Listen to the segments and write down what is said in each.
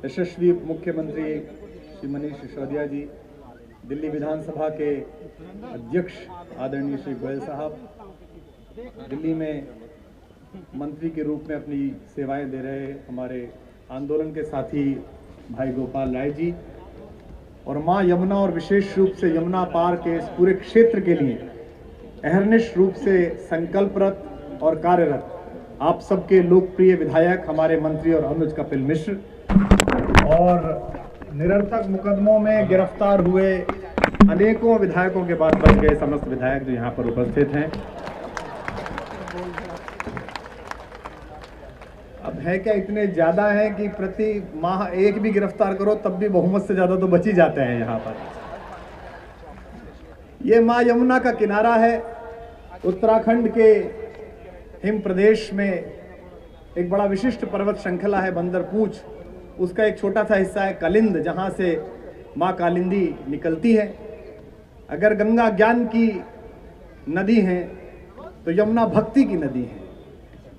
यशस्वी मुख्यमंत्री श्री मनीष सिसोदिया जी, दिल्ली विधानसभा के अध्यक्ष आदरणीय श्री गोयल साहब, दिल्ली में मंत्री के रूप में अपनी सेवाएं दे रहे हमारे आंदोलन के साथी भाई गोपाल राय जी, और मां यमुना और विशेष रूप से यमुना पार के इस पूरे क्षेत्र के लिए अहर्निश रूप से संकल्परत और कार्यरत आप सबके लोकप्रिय विधायक हमारे मंत्री और अनुज कपिल मिश्र, और निरर्थक मुकदमों में गिरफ्तार हुए अनेकों विधायकों के बाद बच गए समस्त विधायक जो यहाँ पर उपस्थित हैं। अब है क्या, इतने ज्यादा है कि प्रति माह एक भी गिरफ्तार करो तब भी बहुमत से ज्यादा तो बच ही जाते हैं यहाँ पर। ये मां यमुना का किनारा है। उत्तराखंड के हिम प्रदेश में एक बड़ा विशिष्ट पर्वत श्रृंखला है बंदरपूछ, उसका एक छोटा सा हिस्सा है कालिंद, जहाँ से माँ कालिंदी निकलती है। अगर गंगा ज्ञान की नदी है तो यमुना भक्ति की नदी है।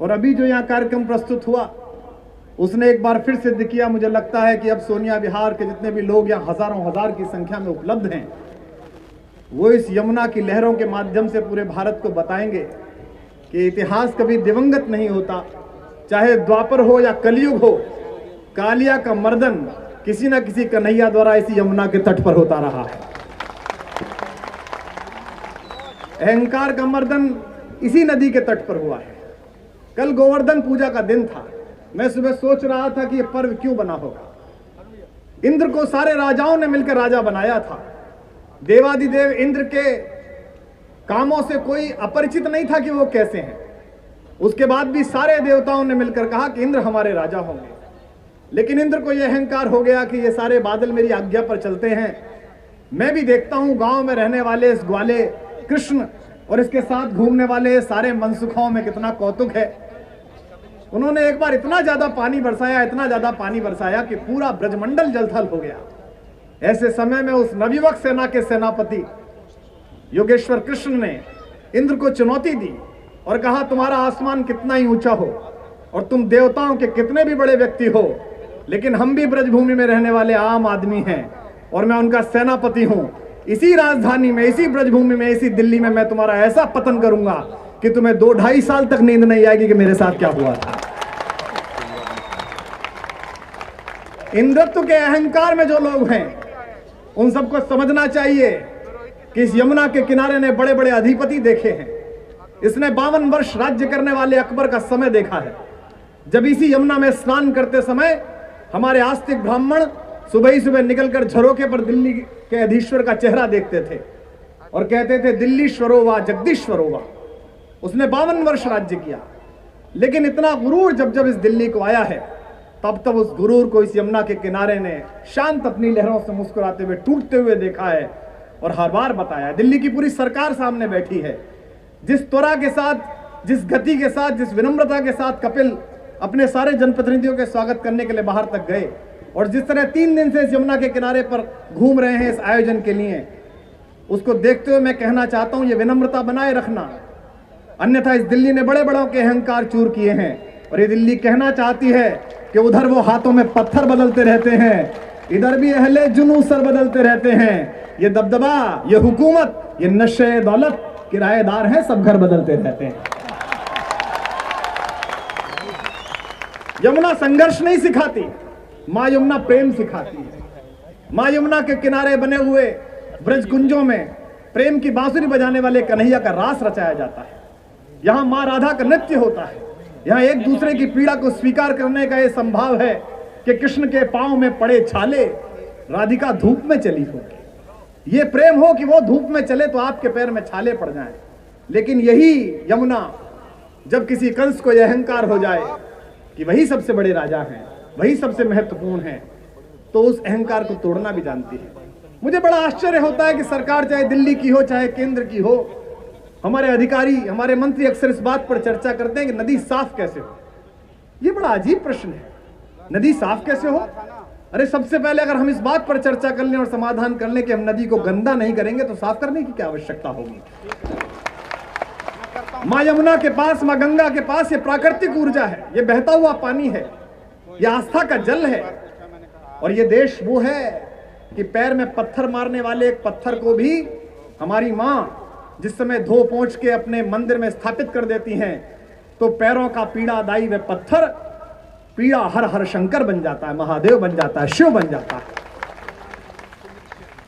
और अभी जो यहाँ कार्यक्रम प्रस्तुत हुआ उसने एक बार फिर सिद्ध किया, मुझे लगता है कि अब सोनिया विहार के जितने भी लोग यहाँ हजारों हजार की संख्या में उपलब्ध हैं, वो इस यमुना की लहरों के माध्यम से पूरे भारत को बताएंगे कि इतिहास कभी दिवंगत नहीं होता। चाहे द्वापर हो या कलयुग हो, कालिया का मर्दन किसी न किसी कन्हैया द्वारा इसी यमुना के तट पर होता रहा है। अहंकार का मर्दन इसी नदी के तट पर हुआ है। कल गोवर्धन पूजा का दिन था। मैं सुबह सोच रहा था कि यह पर्व क्यों बना होगा। इंद्र को सारे राजाओं ने मिलकर राजा बनाया था। देवादिदेव इंद्र के कामों से कोई अपरिचित नहीं था कि वो कैसे हैं। उसके बाद भी सारे देवताओं ने मिलकर कहा कि इंद्र हमारे राजा होंगे। लेकिन इंद्र को यह अहंकार हो गया कि ये सारे बादल मेरी आज्ञा पर चलते हैं। मैं भी देखता हूं गांव में रहने वाले इस ग्वाले कृष्ण और इसके साथ घूमने वाले सारे मनसुखों में कितना कौतुक है। उन्होंने एक बार इतना ज्यादा पानी बरसाया कि पूरा ब्रजमंडल जलथल हो गया। ऐसे समय में उस नवयुवक सेना के सेनापति योगेश्वर कृष्ण ने इंद्र को चुनौती दी और कहा, तुम्हारा आसमान कितना ही ऊंचा हो और तुम देवताओं के कितने भी बड़े व्यक्ति हो, लेकिन हम भी ब्रजभूमि में रहने वाले आम आदमी हैं और मैं उनका सेनापति हूं। इसी राजधानी में, इसी ब्रजभूमि में, इसी दिल्ली में मैं तुम्हारा ऐसा पतन करूंगा कि तुम्हें 2-2.5 साल तक नींद नहीं आएगी कि मेरे साथ क्या हुआ था। इंद्रत्व के अहंकार में जो लोग हैं उन सबको समझना चाहिए कि इस यमुना के किनारे ने बड़े बड़े अधिपति देखे हैं। इसने 52 वर्ष राज्य करने वाले अकबर का समय देखा है, जब इसी यमुना में स्नान करते समय हमारे आस्तिक ब्राह्मण सुबह ही सुबह निकलकर झरोके पर दिल्ली के अधीश्वर का चेहरा देखते थे और कहते थे, दिल्लीश्वरो वा जगदीश्वरो वा। उसने 52 वर्ष राज्य किया, लेकिन इतना गुरूर जब जब इस दिल्ली को आया है, तब तब उस गुरूर को इस यमुना के किनारे ने शांत अपनी लहरों से मुस्कुराते हुए टूटते हुए देखा है और हर बार बताया। दिल्ली की पूरी सरकार सामने बैठी है। जिस त्वरा के साथ, जिस गति के साथ, जिस विनम्रता के साथ कपिल अपने सारे जनप्रतिनिधियों के स्वागत करने के लिए बाहर तक गए और जिस तरह 3 दिन से इस यमुना के किनारे पर घूम रहे हैं इस आयोजन के लिए, उसको देखते हुए मैं कहना चाहता हूं, ये विनम्रता बनाए रखना, अन्यथा इस दिल्ली ने बड़े बड़ों के अहंकार चूर किए हैं। और ये दिल्ली कहना चाहती है कि उधर वो हाथों में पत्थर बदलते रहते हैं, इधर भी अहले जुनू सर बदलते रहते हैं। ये दबदबा, ये हुकूमत, ये नशे दौलत किराएदार हैं, सब घर बदलते रहते हैं। यमुना संघर्ष नहीं सिखाती, मां यमुना प्रेम सिखाती है। मां यमुना के किनारे बने हुए ब्रजकुंजों में प्रेम की बांसुरी बजाने वाले कन्हैया का रास रचाया जाता है। यहां मां राधा का नृत्य होता है। यहां एक दूसरे की पीड़ा को स्वीकार करने का यह संभाव है कि कृष्ण के पांव में पड़े छाले, राधिका धूप में चली होगी। ये प्रेम हो कि वो धूप में चले तो आपके पैर में छाले पड़ जाएं। लेकिन यही यमुना जब किसी कंस को यह अहंकार हो जाए कि वही सबसे बड़े राजा हैं, वही सबसे महत्वपूर्ण हैं, तो उस अहंकार को तोड़ना भी जानती है। मुझे बड़ा आश्चर्य होता है कि सरकार चाहे दिल्ली की हो चाहे केंद्र की हो, हमारे अधिकारी, हमारे मंत्री अक्सर इस बात पर चर्चा करते हैं कि नदी साफ कैसे हो। ये बड़ा अजीब प्रश्न है, नदी साफ कैसे हो? अरे सबसे पहले अगर हम इस बात पर चर्चा कर लें और समाधान कर लें कि हम नदी को गंदा नहीं करेंगे तो साफ करने की क्या आवश्यकता होगी। मां यमुना के पास, मां गंगा के पास ये प्राकृतिक ऊर्जा है, ये बहता हुआ पानी है, ये आस्था का जल है। और ये देश वो है कि पैर में पत्थर मारने वाले एक पत्थर को भी हमारी मां जिस समय धो पोंछ के अपने मंदिर में स्थापित कर देती हैं, तो पैरों का पीड़ादायी व पत्थर पीड़ा हर हर शंकर बन जाता है, महादेव बन जाता है, शिव बन जाता है।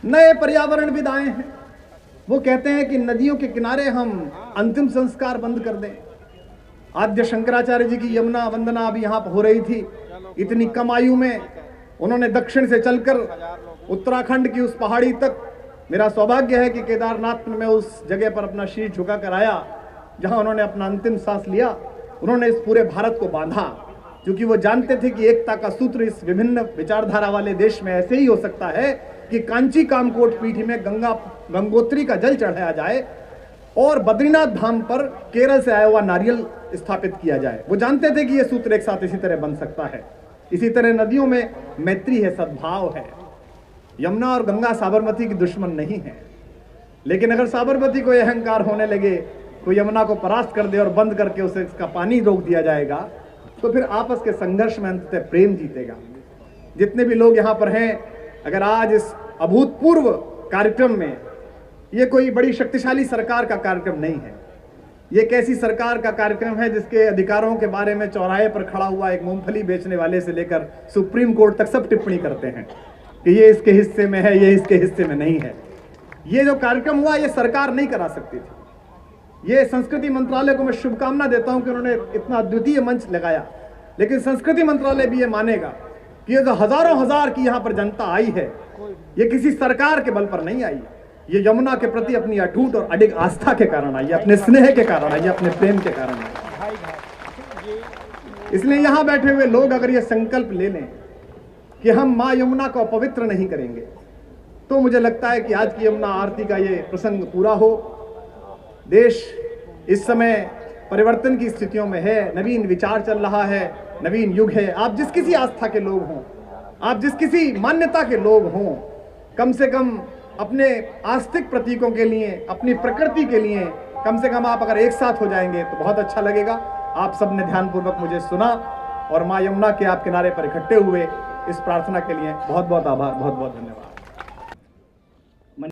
नए पर्यावरणविद आए हैं, वो कहते हैं कि नदियों के किनारे हम अंतिम संस्कार बंद कर दें। आद्य शंकराचार्य जी की यमुना वंदना अभी यहां हो रही थी। इतनी कम आयु में उन्होंने दक्षिण से चलकर उत्तराखंड की उस पहाड़ी तक, मेरा सौभाग्य है कि केदारनाथ में मैं उस जगह पर अपना शीश झुकाकर आया जहां उन्होंने अपना अंतिम सांस लिया। उन्होंने इस पूरे भारत को बांधा, क्योंकि वो जानते थे कि एकता का सूत्र इस विभिन्न विचारधारा वाले देश में ऐसे ही हो सकता है कि कांची कामकोट पीठी में गंगोत्री का जल चढ़ाया जाए और बद्रीनाथ धाम पर केरल से आया हुआ नारियल स्थापित किया जाए। वो जानते थे कि यह सूत्र एक साथ इसी तरह बन सकता है। इसी तरह नदियों में मैत्री है, सद्भाव है। यमुना और गंगा साबरमती की दुश्मन नहीं है, लेकिन अगर साबरमती को यह अहंकार होने लगे तो यमुना को परास्त कर दे और बंद करके उसे इसका पानी रोक दिया जाएगा, तो फिर आपस के संघर्ष में अंततः प्रेम जीतेगा। जितने भी लोग यहाँ पर हैं, अगर आज इस अभूतपूर्व कार्यक्रम में, ये कोई बड़ी शक्तिशाली सरकार का कार्यक्रम नहीं है, ये एक ऐसी सरकार का कार्यक्रम है जिसके अधिकारों के बारे में चौराहे पर खड़ा हुआ एक मूंगफली बेचने वाले से लेकर सुप्रीम कोर्ट तक सब टिप्पणी करते हैं कि ये इसके हिस्से में है, ये इसके हिस्से में नहीं है। ये जो कार्यक्रम हुआ, ये सरकार नहीं करा सकती थी। ये संस्कृति मंत्रालय को मैं शुभकामना देता हूं कि उन्होंने इतना अद्वितीय मंच लगाया, लेकिन संस्कृति मंत्रालय भी ये मानेगा कि ये जो हजारों हजार की यहाँ पर जनता आई है, ये किसी सरकार के बल पर नहीं आई। ये यमुना के प्रति अपनी अटूट और अडिग आस्था के कारण आई, अपने स्नेह के कारण आई, अपने प्रेम के कारण आई। इसलिए यहां बैठे हुए लोग अगर ये संकल्प ले लें कि हम मां यमुना को अपवित्र नहीं करेंगे, तो मुझे लगता है कि आज की यमुना आरती का ये प्रसंग पूरा हो। देश इस समय परिवर्तन की स्थितियों में है, नवीन विचार चल रहा है, नवीन युग है। आप जिस किसी आस्था के लोग हों, आप जिस किसी मान्यता के लोग हों, कम से कम अपने आस्तिक प्रतीकों के लिए, अपनी प्रकृति के लिए कम से कम आप अगर एक साथ हो जाएंगे तो बहुत अच्छा लगेगा। आप सबने ध्यानपूर्वक मुझे सुना और मां यमुना के आप किनारे पर इकट्ठे हुए, इस प्रार्थना के लिए बहुत बहुत आभार, बहुत बहुत धन्यवाद।